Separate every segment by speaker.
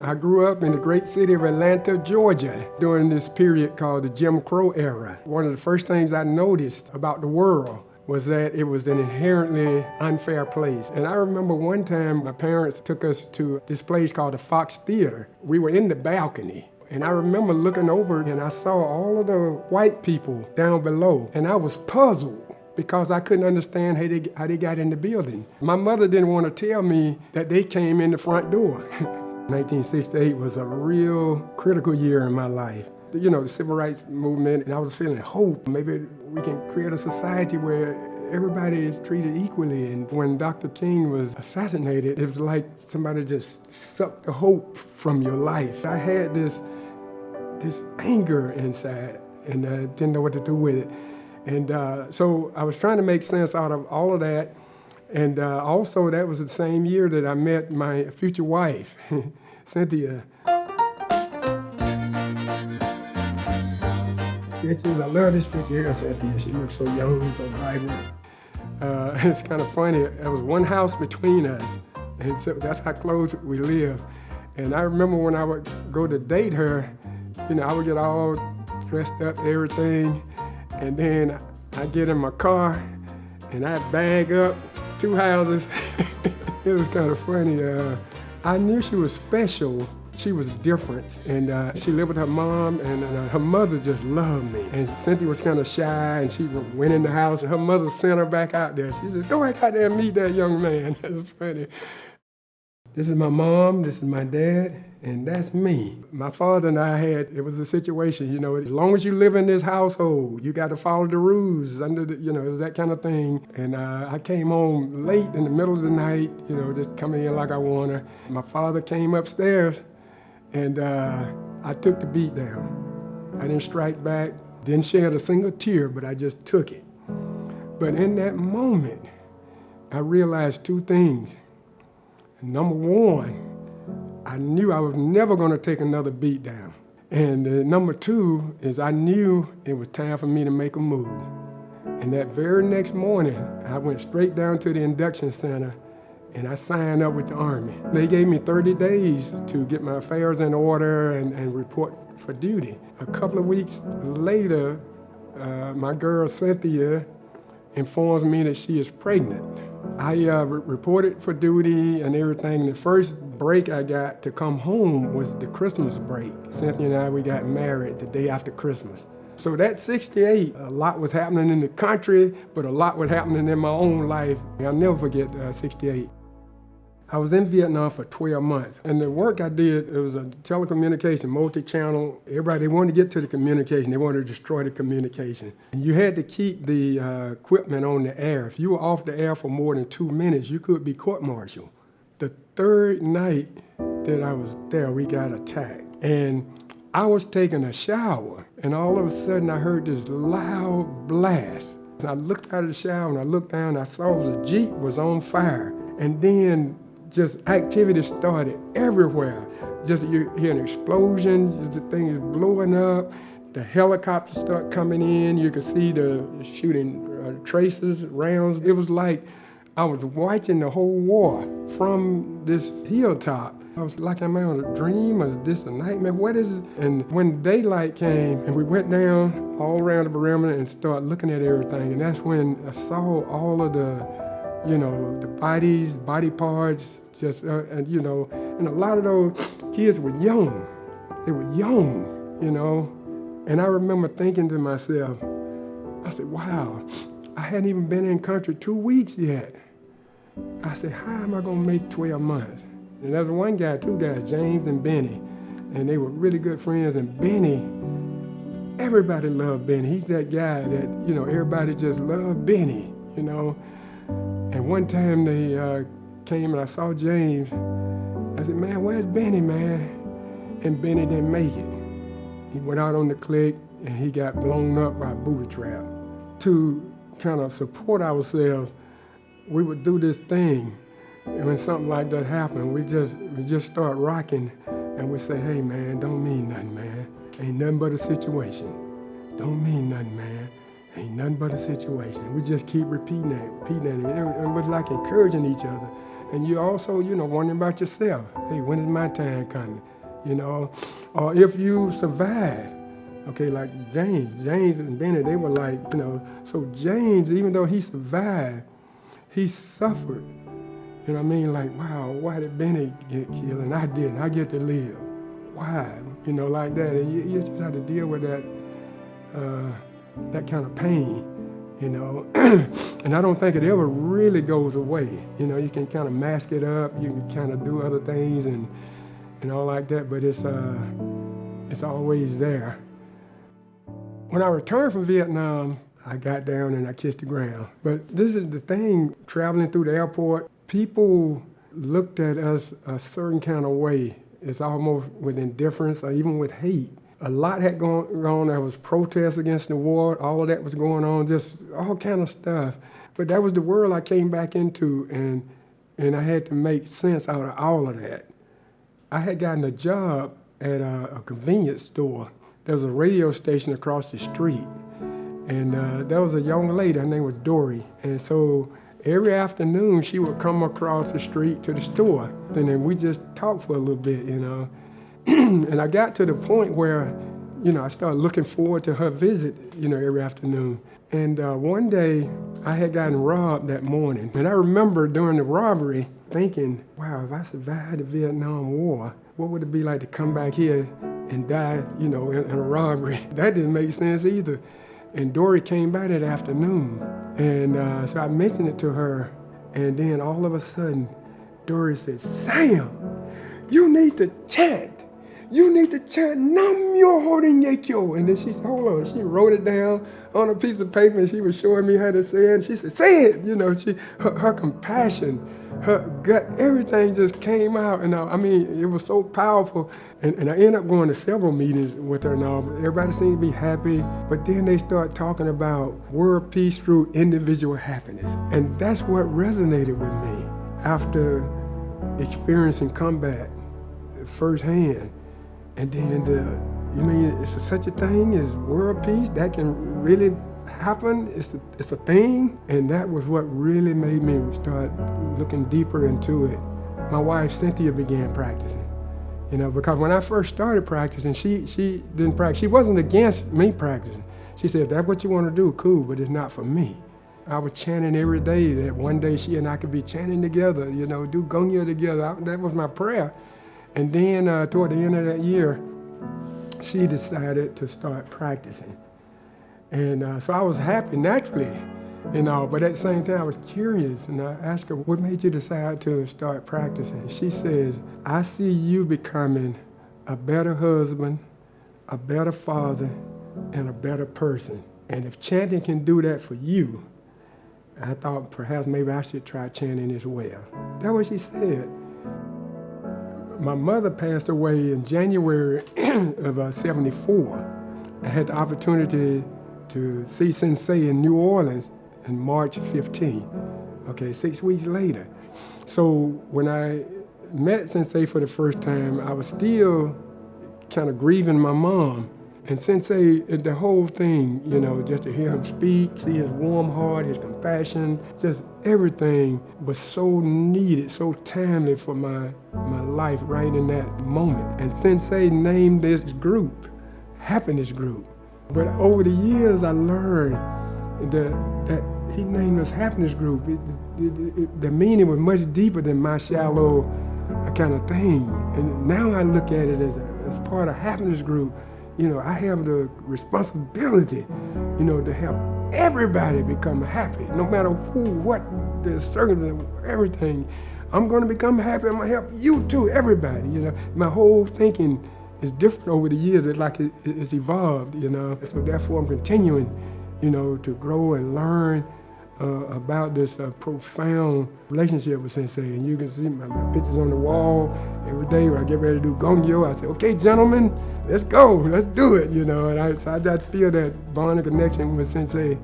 Speaker 1: I grew up in the great city of Atlanta, Georgia, during this period called the Jim Crow era. One of the first things I noticed about the world was that it was an inherently unfair place. And I remember one time my parents took us to this place called the Fox Theater. We were in the balcony. And I remember looking over and I saw all of the white people down below. And I was puzzled because I couldn't understand how they got in the building. My mother didn't want to tell me that they came in the front door. 1968 was a real critical year in my life. You know, the civil rights movement, and I was feeling hope. Maybe we can create a society where everybody is treated equally. And when Dr. King was assassinated, it was like somebody just sucked the hope from your life. I had this anger inside, and I didn't know what to do with it. And so I was trying to make sense out of all of that. And also, that was the same year that I met my future wife, Cynthia. Pictures, I love this picture here of Cynthia. She looks so young, so vibrant. It's kind of funny. There was one house between us, and so that's how close we lived. And I remember when I would go to date her, you know, I would get all dressed up, everything, and then I get in my car, and I'd bag up 2 houses. It was kind of funny. I knew she was special. She was different, and she lived with her mom, and her mother just loved me. And Cynthia was kind of shy, and she went in the house, and her mother sent her back out there. She said, "Go back out there and meet that young man." That's funny. This is my mom, this is my dad, and that's me. My father and I it was a situation, you know, as long as you live in this household, you got to follow the rules, you know, it was that kind of thing. And I came home late in the middle of the night, you know, just coming in like I wanna. My father came upstairs, and I took the beat down. I didn't strike back, didn't shed a single tear, but I just took it. But in that moment, I realized 2 things. Number one, I knew I was never going to take another beat down. And number 2 is I knew it was time for me to make a move. And that very next morning, I went straight down to the induction center and I signed up with the Army. They gave me 30 days to get my affairs in order and report for duty. A couple of weeks later, my girl Cynthia informs me that she is pregnant. I reported for duty and everything. The first break I got to come home was the Christmas break. Cynthia and I, we got married the day after Christmas. So that 68, a lot was happening in the country, but a lot was happening in my own life. I'll never forget 68. I was in Vietnam for 12 months, and the work I did, it was a telecommunication, multi-channel. Everybody wanted to get to the communication. They wanted to destroy the communication. And you had to keep the equipment on the air. If you were off the air for more than 2 minutes, you could be court-martialed. The 3rd night that I was there, we got attacked. And I was taking a shower, and all of a sudden I heard this loud blast. And I looked out of the shower, and I looked down, and I saw the Jeep was on fire. And then just activity started everywhere. Just you hearing explosions, just the things blowing up. The helicopters start coming in. You could see the shooting traces, rounds. It was like I was watching the whole war from this hilltop. I was like, am I on a dream? Is this a nightmare? What is it? And when daylight came and we went down all around the perimeter and started looking at everything, and that's when I saw all of the the bodies, body parts, just, and a lot of those kids were young. They were young, And I remember thinking to myself, I said, wow, I hadn't even been in country 2 weeks yet. I said, how am I gonna make 12 months? And there was 2 guys, James and Benny, and they were really good friends. And Benny, everybody loved Benny. He's that guy that, everybody just loved Benny, And one time they came and I saw James. I said, man, where's Benny, man? And Benny didn't make it. He went out on the cliff and he got blown up by a booby trap. To kind of support ourselves, we would do this thing. And when something like that happened, we just start rocking and we say, hey, man, don't mean nothing, man. Ain't nothing but a situation. Don't mean nothing, man. Ain't nothing but a situation. We just keep repeating that. It was like encouraging each other. And you also, wondering about yourself. Hey, when is my time coming? Or if you survive, okay, like James and Benny, they were like, so James, even though he survived, he suffered. You know what I mean? Like, wow, why did Benny get killed and I didn't? I get to live. Why? Like that. And you just have to deal with that kind of pain, And I don't think it ever really goes away. You can kind of mask it up. You can kind of do other things and all like that, but it's always there. When I returned from Vietnam, I got down and I kissed the ground. But this is the thing, traveling through the airport, people looked at us a certain kind of way. It's almost with indifference or even with hate. A lot had gone on. There was protests against the war. All of that was going on, just all kind of stuff. But that was the world I came back into, and I had to make sense out of all of that. I had gotten a job at a convenience store. There was a radio station across the street. And there was a young lady, her name was Dory. And so every afternoon she would come across the street to the store. And then we just talked for a little bit, And I got to the point where, I started looking forward to her visit, every afternoon. And one day I had gotten robbed that morning. And I remember during the robbery thinking, wow, if I survived the Vietnam War, what would it be like to come back here and die, in a robbery? That didn't make sense either. And Dory came by that afternoon. And so I mentioned it to her. And then all of a sudden, Dory said, Sam, you need to chant. You need to chant Nam Myoho Renge Kyo. And then she said, hold on. She wrote it down on a piece of paper and she was showing me how to say it. And she said, say it. Her compassion, her gut, everything just came out. And it was so powerful. And I ended up going to several meetings with her now. Everybody seemed to be happy. But then they start talking about world peace through individual happiness. And that's what resonated with me after experiencing combat firsthand. And then it's such a thing as world peace that can really happen. It's a thing. And that was what really made me start looking deeper into it. My wife, Cynthia, began practicing. Because when I first started practicing, she didn't practice. She wasn't against me practicing. She said, if that's what you want to do, cool, but it's not for me. I was chanting every day that one day she and I could be chanting together, do Gongyo together. That was my prayer. And then toward the end of that year, she decided to start practicing. And so I was happy naturally, but at the same time I was curious. And I asked her, what made you decide to start practicing? She says, I see you becoming a better husband, a better father, and a better person. And if chanting can do that for you, I thought perhaps maybe I should try chanting as well. That's what she said. My mother passed away in January of '74. I had the opportunity to see Sensei in New Orleans in March 15, 6 weeks later. So when I met Sensei for the first time, I was still kind of grieving my mom. And Sensei, the whole thing, just to hear him speak, see his warm heart, his compassion, just everything was so needed, so timely for my life right in that moment. And Sensei named this group, Happiness Group. But over the years, I learned that he named us Happiness Group. The meaning was much deeper than my shallow kind of thing. And now I look at it as part of Happiness Group. I have the responsibility, to help everybody become happy, no matter who, what, the circumstance, everything. I'm going to become happy. I'm going to help you too, everybody. My whole thinking is different over the years. It's evolved, So therefore, I'm continuing, to grow and learn about this profound relationship with Sensei. And you can see my pictures on the wall every day when I get ready to do Gongyo. I say, okay, gentlemen, let's go, let's do it, And so I just feel that bond and connection with Sensei.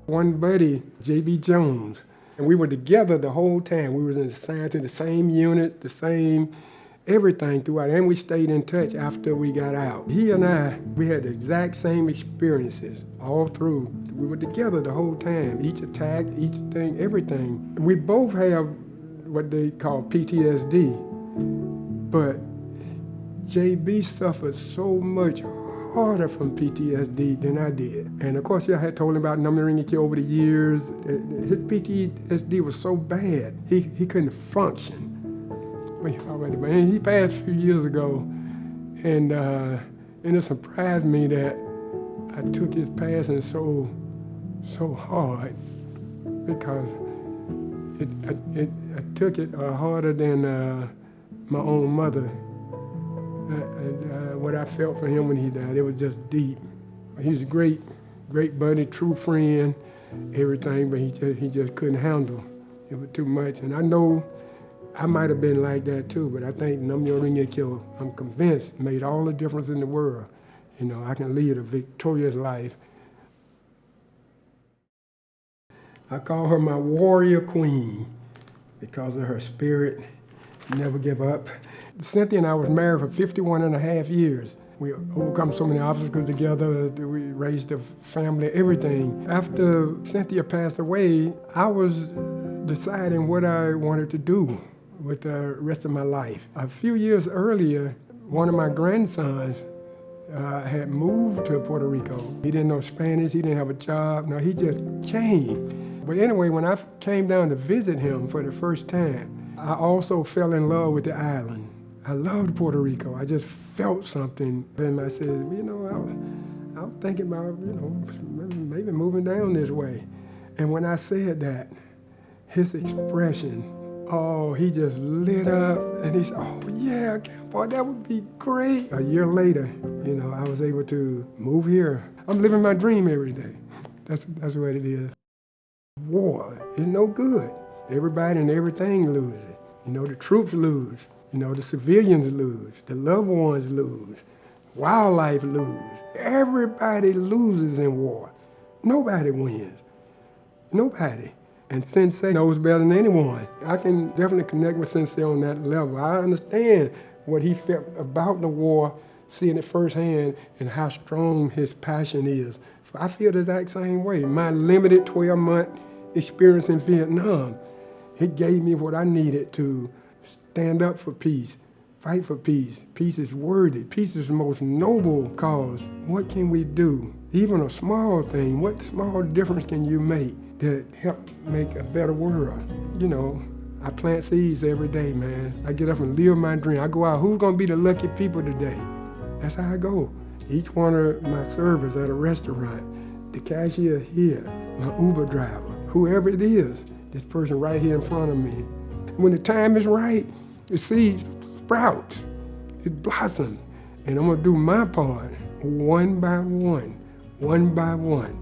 Speaker 1: One buddy, J.B. Jones, and we were together the whole time. We was assigned to the same units, the same everything throughout, and we stayed in touch after we got out. He and I, we had the exact same experiences all through. We were together the whole time, each attack, each thing, everything. We both have what they call PTSD. But JB suffered so much harder from PTSD than I did. And of course, I had told him about Namyoho over the years. His PTSD was so bad, he couldn't function. He passed a few years ago, and it surprised me that I took his passing so hard, because I took it harder than my own mother. What I felt for him when he died, it was just deep. He was a great buddy, true friend, everything, but he just couldn't handle. It was too much. And I know I might have been like that too, but I think Namyoho, I'm convinced, made all the difference in the world. You know, I can lead a victorious life. I call her my warrior queen because of her spirit, never give up. Cynthia and I was married for 51 and a half years. We overcome so many obstacles together. We raised a family, everything. After Cynthia passed away, I was deciding what I wanted to do with the rest of my life. A few years earlier, one of my grandsons had moved to Puerto Rico. He didn't know Spanish, he didn't have a job. No, he just came. But anyway, when I came down to visit him for the first time, I also fell in love with the island. I loved Puerto Rico. I just felt something. And I said, I was thinking about, maybe moving down this way. And when I said that, his expression, he just lit up, and he said, yeah, boy, that would be great. A year later, I was able to move here. I'm living my dream every day. That's what it is. War is no good. Everybody and everything loses. The troops lose. The civilians lose. The loved ones lose. Wildlife lose. Everybody loses in war. Nobody wins. Nobody. And Sensei knows better than anyone. I can definitely connect with Sensei on that level. I understand what he felt about the war, seeing it firsthand, and how strong his passion is. I feel the exact same way. My limited 12-month experience in Vietnam, it gave me what I needed to stand up for peace, fight for peace. Peace is worthy. Peace is the most noble cause. What can we do? Even a small thing, what small difference can you make that help make a better world? I plant seeds every day, man. I get up and live my dream. I go out, who's gonna be the lucky people today? That's how I go. Each one of my servers at a restaurant, the cashier here, my Uber driver, whoever it is, this person right here in front of me. When the time is right, the seed sprouts, it blossoms, and I'm gonna do my part one by one, one by one.